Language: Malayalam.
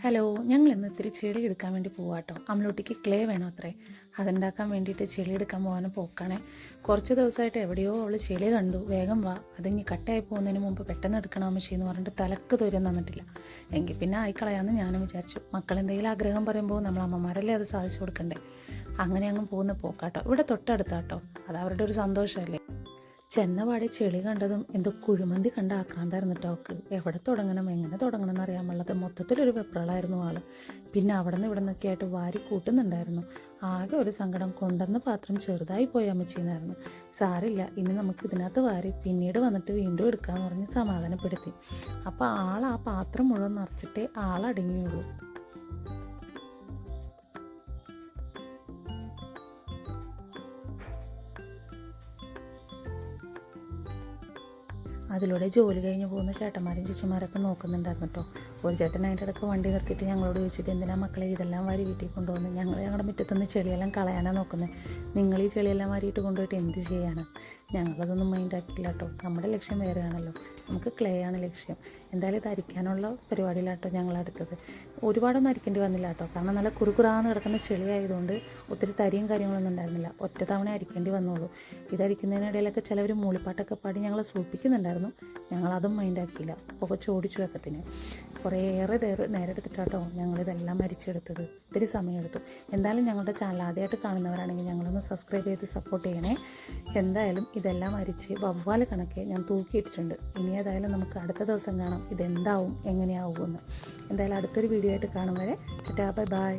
ഹലോ, ഞങ്ങൾ ഇന്ന് ഇത്തിരി ചെളി എടുക്കാൻ വേണ്ടി പോവാട്ടോ. അമലോട്ടിക്ക് ക്ലേ വേണം അത്രേ. അതുണ്ടാക്കാൻ വേണ്ടിയിട്ട് ചെളി എടുക്കാൻ പോകാനും പോക്കണേ. കുറച്ച് ദിവസമായിട്ട് എവിടെയോ അവൾ ചെളി കണ്ടു, വേഗം വാ, അതിങ്ങ് കട്ടായി പോകുന്നതിന് മുമ്പ് പെട്ടെന്ന് എടുക്കണം അമ്മച്ചി എന്ന് പറഞ്ഞിട്ട് തലക്ക് ദൂരം തന്നിട്ടില്ല. എങ്കിൽ പിന്നെ ആയിക്കളയാന്ന് ഞാനും വിചാരിച്ചു. മക്കൾ എന്തെങ്കിലും ആഗ്രഹം പറയുമ്പോൾ നമ്മൾ അമ്മമാരല്ലേ അത് സാധിച്ചു കൊടുക്കണ്ടേ. അങ്ങനെ അങ്ങ് പോകുന്ന പോക്കാട്ടോ. ഇവിടെ തൊട്ടടുത്താട്ടോ, അത് അവരുടെ ഒരു സന്തോഷമല്ലേ. ചെന്നപാടെ ചെളി കണ്ടതും എന്തോ കുഴിമന്തി കണ്ട ആക്രാന്തായിരുന്നു കേട്ടോ അവൾക്ക്. എവിടെ തുടങ്ങണം, എങ്ങനെ തുടങ്ങണം എന്നറിയാൻ പാടില്ലാത്ത മൊത്തത്തിലൊരു വെപ്രളായിരുന്നു ആൾ. പിന്നെ അവിടെ നിന്ന് ഇവിടെ നിന്നൊക്കെ ആയിട്ട് വാരി കൂട്ടുന്നുണ്ടായിരുന്നു. ആകെ ഒരു സങ്കടം, കൊണ്ടുവന്ന പാത്രം ചെറുതായി പോയി അമ്മച്ചിന്നായിരുന്നു. സാരില്ല, ഇനി നമുക്ക് ഇതിനകത്ത് വാരി പിന്നീട് വന്നിട്ട് വീണ്ടും എടുക്കാമെന്ന് പറഞ്ഞ് സമാധാനപ്പെടുത്തി. അപ്പോൾ ആ പാത്രം മുഴുവൻ നിറച്ചിട്ടേ ആളടങ്ങിയുള്ളൂ. അതിലൂടെ ജോലി കഴിഞ്ഞ് പോകുന്ന ചേട്ടന്മാരും ചേച്ചിമാരൊക്കെ നോക്കുന്നുണ്ടായിരുന്നു കേട്ടോ. ഒരു ചേട്ടൻ അതിൻ്റെ ഇടയ്ക്ക് വണ്ടി നിർത്തിയിട്ട് ഞങ്ങളോട് ചോദിച്ചിട്ട്, എന്തിനാ മക്കളെ ഇതെല്ലാം വാരി വീട്ടിൽ കൊണ്ടുവന്ന്, ഞങ്ങളുടെ മുറ്റത്തുനിന്ന് ചെളിയെല്ലാം കളയാനാണ് നോക്കുന്നത്, നിങ്ങൾ ഈ ചെളിയെല്ലാം വാരിയിട്ട് കൊണ്ടുപോയിട്ട് എന്ത് ചെയ്യാനാണ്. ഞങ്ങളതൊന്നും മൈൻഡാക്കില്ല കേട്ടോ. നമ്മുടെ ലക്ഷ്യം വേറെയാണല്ലോ, നമുക്ക് ക്ലേ ആണ് ലക്ഷ്യം. എന്തായാലും ഇത് അരിക്കാനുള്ള പരിപാടിയിലാട്ടോ ഞങ്ങളടുത്തത്. ഒരുപാടൊന്നും അരിക്കേണ്ടി വന്നില്ല കേട്ടോ, കാരണം നല്ല കുറുകുറാന്ന് കിടക്കുന്ന ചെളിയായതുകൊണ്ട് ഒത്തിരി തരിയും കാര്യങ്ങളൊന്നും ഉണ്ടായിരുന്നില്ല. ഒറ്റ തവണ അരിക്കേണ്ടി വന്നുള്ളൂ. ഇതരിക്കുന്നതിനിടയിലൊക്കെ ചിലവർ മൂളിപ്പാട്ടൊക്കെ പാടി ഞങ്ങളെ സൂപ്പിക്കുന്നുണ്ടായിരുന്നു. ഞങ്ങളതും മൈൻഡാക്കിയില്ല. അപ്പോൾ ചോടിച്ചു വെക്കത്തിന് കുറേയേറെ നേരം എടുത്തിട്ടാട്ടോ ഞങ്ങളിതെല്ലാം അരിച്ചെടുത്തത്. ഒത്തിരി സമയമെടുത്തു. എന്തായാലും ഞങ്ങളുടെ ചാനൽ ആദ്യമായിട്ട് കാണുന്നവരാണെങ്കിൽ ഞങ്ങളൊന്ന് സബ്സ്ക്രൈബ് ചെയ്ത് സപ്പോർട്ട് ചെയ്യണേ. എന്തായാലും ഇതെല്ലാം അരിച്ച് വവ്വാല് കണക്കെ ഞാൻ തൂക്കിയിട്ടിട്ടുണ്ട്. ഇനി ഏതായാലും നമുക്ക് അടുത്ത ദിവസം കാണാം ഇതെന്താവും എങ്ങനെയാവുമെന്ന്. എന്തായാലും അടുത്തൊരു വീഡിയോ ആയിട്ട് കാണും വരെ. Bye bye.